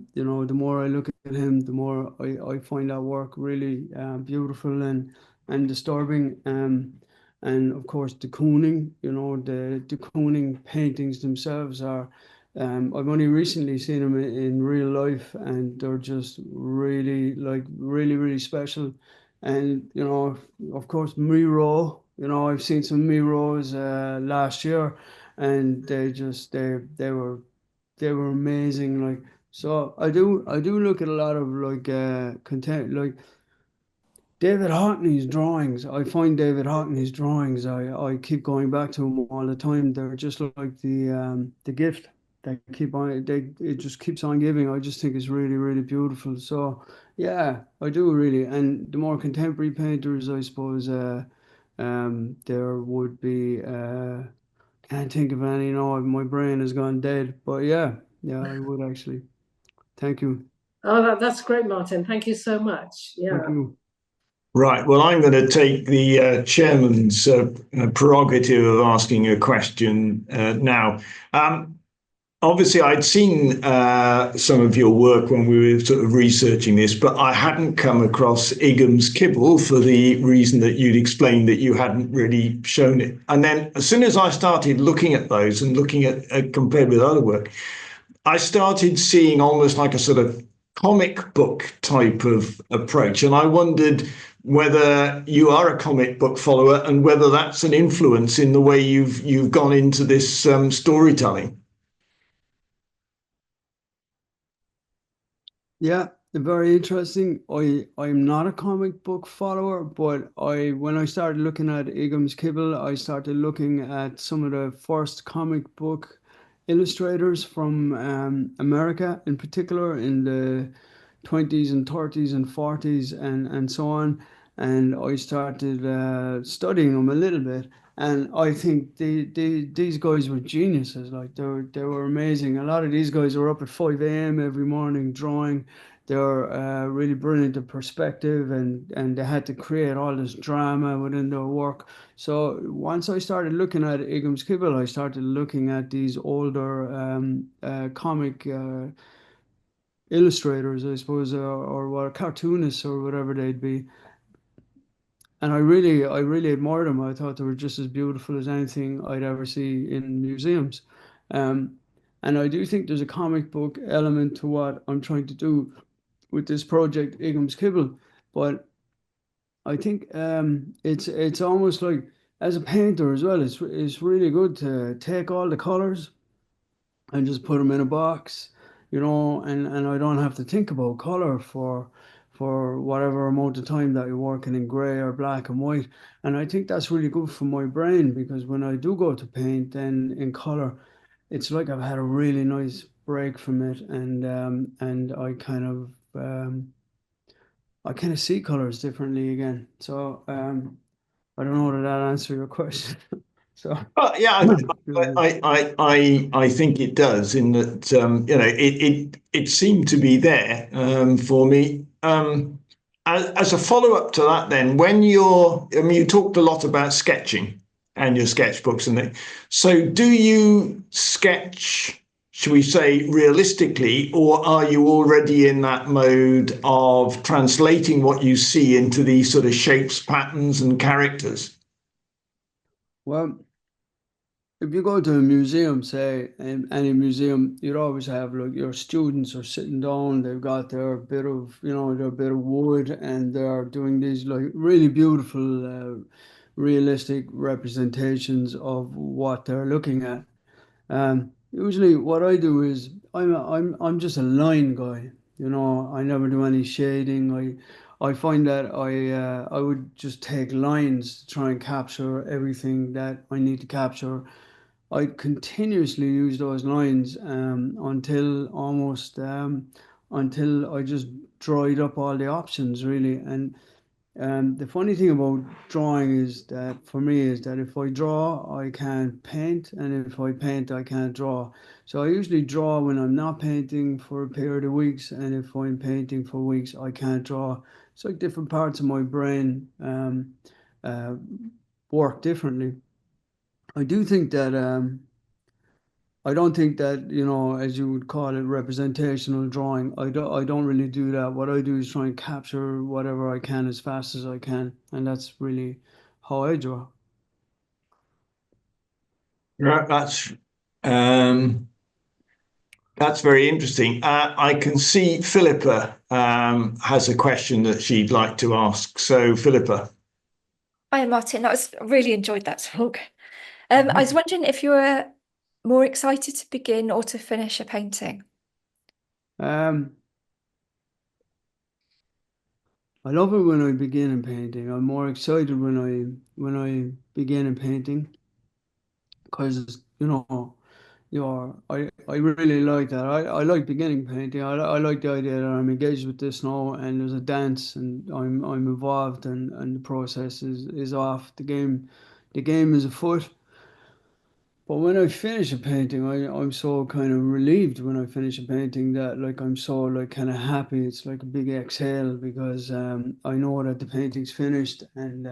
more I look at him, the more I find that work really beautiful and disturbing. And of course, de Kooning, the de Kooning paintings themselves are. I've only recently seen them in real life, and they're just really, like, really, really special. And of course, Miro. I've seen some Miros last year, and they were amazing. Like, so I do look at a lot of like content, like David Hockney's drawings. I find David Hockney's drawings. I keep going back to them all the time. They're just like the gift. It just keeps on giving. I just think it's really, really beautiful. So yeah, I do really. And the more contemporary painters, I suppose, there would be. Can't think of any. No, my brain has gone dead. But yeah, yeah, I would actually. Thank you. Oh, that's great, Martin. Thank you so much. Yeah. Thank you. Right. Well, I'm going to take the chairman's prerogative of asking a question now. Obviously, I'd seen some of your work when we were sort of researching this, but I hadn't come across Igham's Kibble for the reason that you'd explained that you hadn't really shown it. And then as soon as I started looking at those and looking at compared with other work, I started seeing almost like a sort of comic book type of approach. And I wondered whether you are a comic book follower and whether that's an influence in the way you've gone into this storytelling. Yeah, very interesting. I'm not a comic book follower, but when I started looking at Igham's Kibble, I started looking at some of the first comic book illustrators from America, in particular in the 20s and 30s and 40s and so on. And I started studying them a little bit. And I think these guys were geniuses. Like, they were amazing. A lot of these guys were up at 5 a.m. every morning drawing. They were really brilliant in perspective, and they had to create all this drama within their work. So once I started looking at Igham's Kibble, I started looking at these older comic illustrators, I suppose, or what, cartoonists or whatever they'd be. And I really admired them. I thought they were just as beautiful as anything I'd ever see in museums. Um, and I do think there's a comic book element to what I'm trying to do with this project, Igham's Kibble. But I think it's almost like, as a painter as well, it's really good to take all the colors and just put them in a box, and I don't have to think about color for whatever amount of time that you're working in gray or black and white. And I think that's really good for my brain, because when I do go to paint then in color, it's like I've had a really nice break from it, and I kind of see colors differently again. So I don't know, did that answer your question? So Yeah, I think it does. In that, it seemed to be there for me. As a follow up to that, then, you talked a lot about sketching and your sketchbooks and things. So, do you sketch, should we say, realistically, or are you already in that mode of translating what you see into these sort of shapes, patterns, and characters? well, if you go to a museum, say, in any museum, you'd always have like your students are sitting down, they've got their bit of, their bit of wood, and they're doing these like really beautiful, realistic representations of what they're looking at. Usually what I do is I'm just a line guy. I never do any shading. I find that I would just take lines to try and capture everything that I need to capture. I continuously use those lines until I just dried up all the options really. And the funny thing about drawing is that for me is that if I draw, I can't paint, and if I paint, I can't draw. So I usually draw when I'm not painting for a period of weeks, and if I'm painting for weeks, I can't draw. It's like different parts of my brain uh, work differently. I do think that I don't think that, as you would call it, representational drawing. I don't really do that. What I do is try and capture whatever I can as fast as I can, and that's really how I draw. Right, that's very interesting. I can see Philippa has a question that she'd like to ask. So, Philippa. Hi, Martin. I really enjoyed that talk. I was wondering if you were more excited to begin or to finish a painting. I love it when I begin in painting. I'm more excited when I begin in painting because I really like that. I like beginning painting. I like the idea that I'm engaged with this now, and there's a dance, and I'm involved, and the process is off. The game is afoot. But when I finish a painting, I'm so kind of relieved when I finish a painting that like I'm so like kind of happy. It's like a big exhale because I know that the painting's finished, and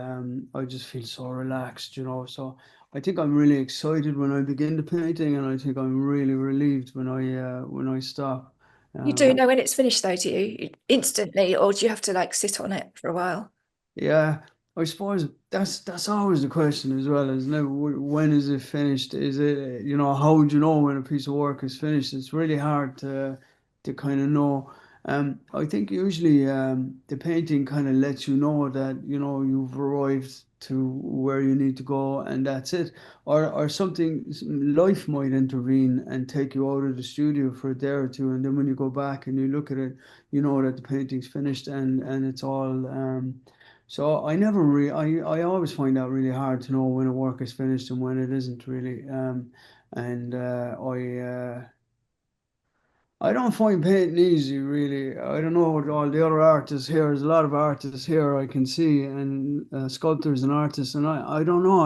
I just feel so relaxed. So I think I'm really excited when I begin the painting, and I think I'm really relieved when I stop. You do know when it's finished, though, do you? Instantly, or do you have to like sit on it for a while? Yeah, I suppose that's always the question as well, isn't it? When is it finished? Is it, how would you know when a piece of work is finished? It's really hard to kind of know. I think usually the painting kind of lets you know that, you've arrived to where you need to go, and that's it. Or something, life might intervene and take you out of the studio for a day or two, and then when you go back and you look at it, you know that the painting's finished, and it's all. So I always find that really hard to know when a work is finished and when it isn't really. And I don't find painting easy really. I don't know what all the other artists here. There's a lot of artists here I can see, and sculptors and artists, and I don't know.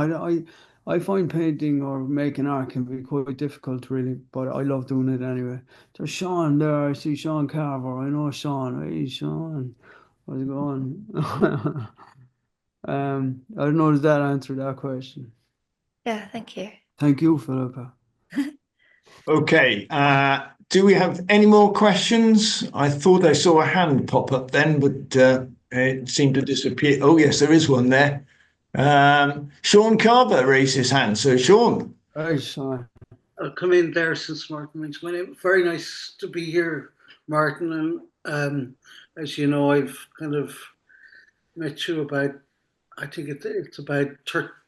I find painting or making art can be quite difficult really, but I love doing it anyway. There's Sean there. I see Sean Carver. I know Sean. Hey Sean, how's it going? I don't know, does that answer that question? Yeah, thank you. Thank you, Philippa. Okay. Do we have any more questions? I thought I saw a hand pop up then, but it seemed to disappear. Oh, yes, there is one there. Sean Carver raised his hand. So, Sean. Hi, Sean. I'll come in there since Martin mentioned my name. Very nice to be here, Martin. And as you know, I've kind of met you about, I think it's about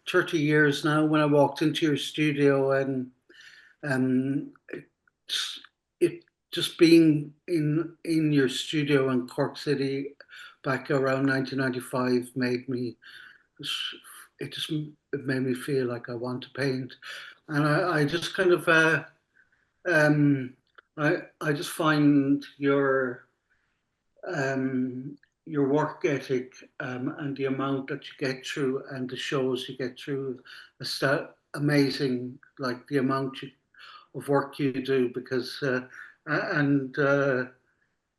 30 years now when I walked into your studio, and it just being in your studio in Cork City back around 1995 it made me feel like I want to paint, and I just kind of I just find your your work ethic and the amount that you get through and the shows you get through. It's amazing, like the amount of work you do, because and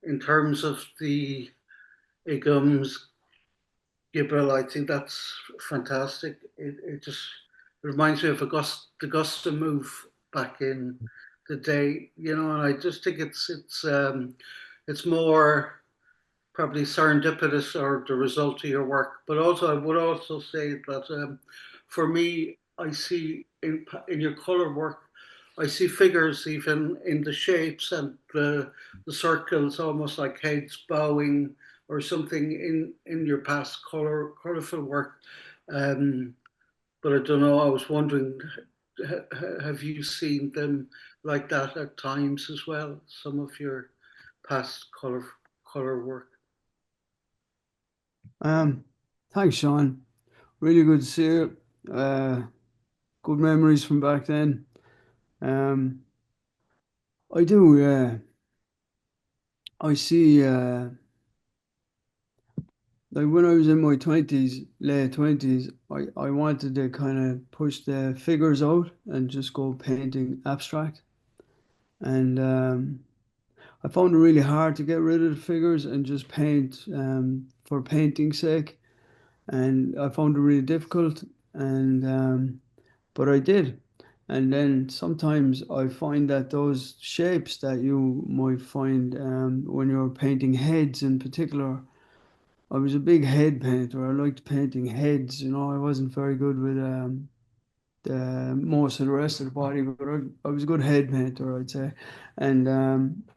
in terms of the IGUMS, Gibble, I think that's fantastic. It just reminds me of the Augusta move back in the day, you know, and I just think it's more probably serendipitous or the result of your work. But also, I would also say that for me, I see in your color work, I see figures even in the shapes and the circles, almost like heads bowing or something in your past colorful work. But I don't know, I was wondering, have you seen them like that at times as well, some of your past color work? Thanks, Sean. Really good to see you. Good memories from back then. I do, yeah. I see, like when I was in my 20s, late 20s, I wanted to kind of push the figures out and just go painting abstract. And I found it really hard to get rid of the figures and just paint for painting's sake. And I found it really difficult, and but I did. And then sometimes I find that those shapes that you might find when you're painting heads in particular, I was a big head painter. I liked painting heads, you know. I wasn't very good with most of the rest of the body, but I was a good head painter, I'd say. And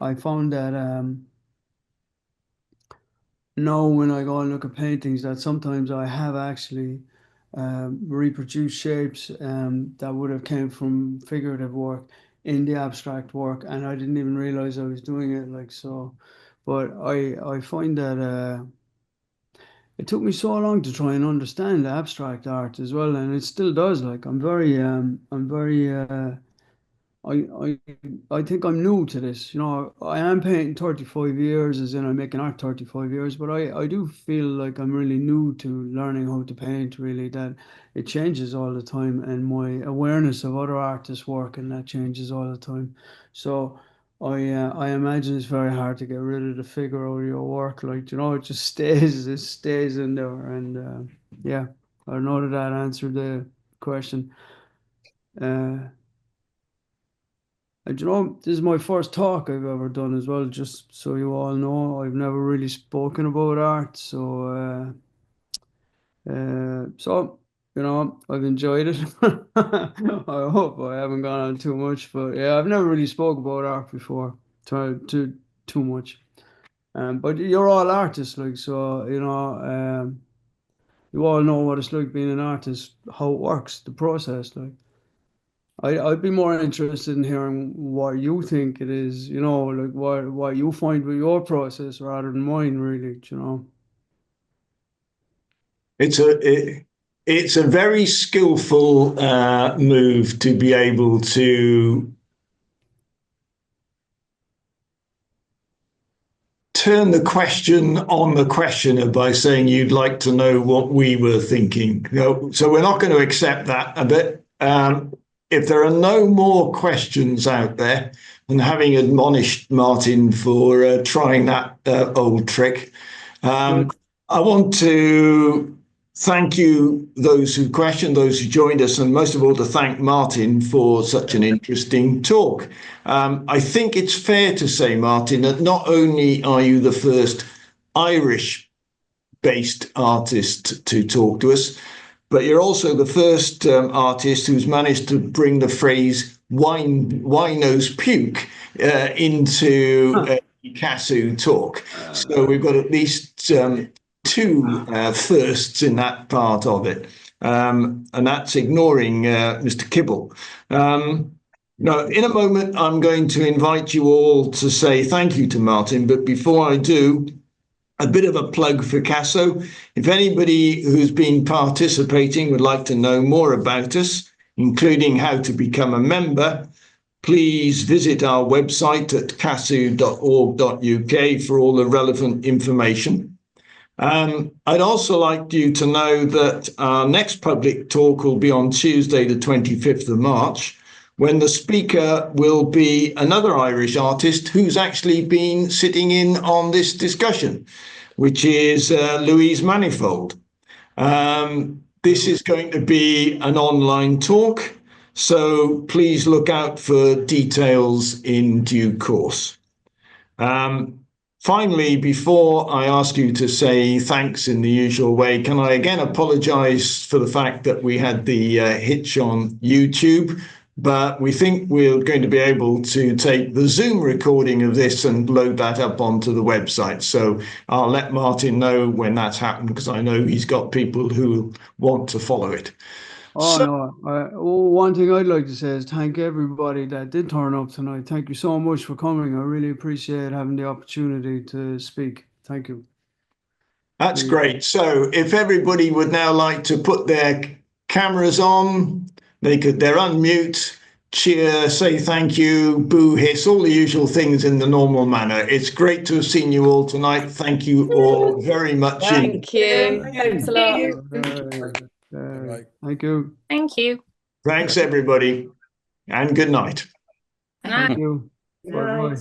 I found that now when I go and look at paintings, that sometimes I have actually reproduced shapes that would have came from figurative work in the abstract work, and I didn't even realize I was doing it like so. But I find that it took me so long to try and understand abstract art as well, and it still does. Like I'm very I I think I'm new to this. You know, I am painting 35 years, as in I'm making art 35 years, but I do feel like I'm really new to learning how to paint, really, that it changes all the time, and my awareness of other artists' work and that changes all the time. So I imagine it's very hard to get rid of the figure out of your work. Like, you know, it stays in there. And yeah, I don't know that answered the question. And you know, this is my first talk I've ever done as well, just so you all know. I've never really spoken about art, so you know, I've enjoyed it. I hope I haven't gone on too much, but yeah, I've never really spoke about art before, too much. But you're all artists, like, so you know, you all know what it's like being an artist, how it works, the process, like. I'd be more interested in hearing what you think it is, you know, like what you find with your process rather than mine, really, you know. It's a very skillful move to be able to turn the question on the questioner by saying you'd like to know what we were thinking. You know, so we're not going to accept that a bit. If there are no more questions out there, and having admonished Martin for trying that old trick, I want to thank you, those who questioned, those who joined us, and most of all to thank Martin for such an interesting talk. I think it's fair to say, Martin, that not only are you the first Irish-based artist to talk to us, but you're also the first artist who's managed to bring the phrase "winos puke" into a CASW talk. So we've got at least two firsts in that part of it, and that's ignoring Mr. Kibble. Now, in a moment, I'm going to invite you all to say thank you to Martin, but before I do, a bit of a plug for CASW. If anybody who's been participating would like to know more about us, including how to become a member, please visit our website at casw.org.uk for all the relevant information. I'd also like you to know that our next public talk will be on Tuesday, the 25th of March, when the speaker will be another Irish artist who's actually been sitting in on this discussion, which is Louise Manifold. This is going to be an online talk, so please look out for details in due course. Finally, before I ask you to say thanks in the usual way, can I again apologise for the fact that we had the hitch on YouTube, but we think we're going to be able to take the Zoom recording of this and load that up onto the website. So I'll let Martin know when that's happened, because I know he's got people who want to follow it. Oh, no. One thing I'd like to say is thank everybody that did turn up tonight. Thank you so much for coming. I really appreciate having the opportunity to speak. Thank you. That's great. So if everybody would now like to put their cameras on, they're unmute, cheer, say thank you, boo, hiss, all the usual things in the normal manner. It's great to have seen you all tonight. Thank you all very much. Thank you. Thanks a lot. Thank you. Thank you. Thanks, everybody, and good night. Good night. Thank you. Bye-bye.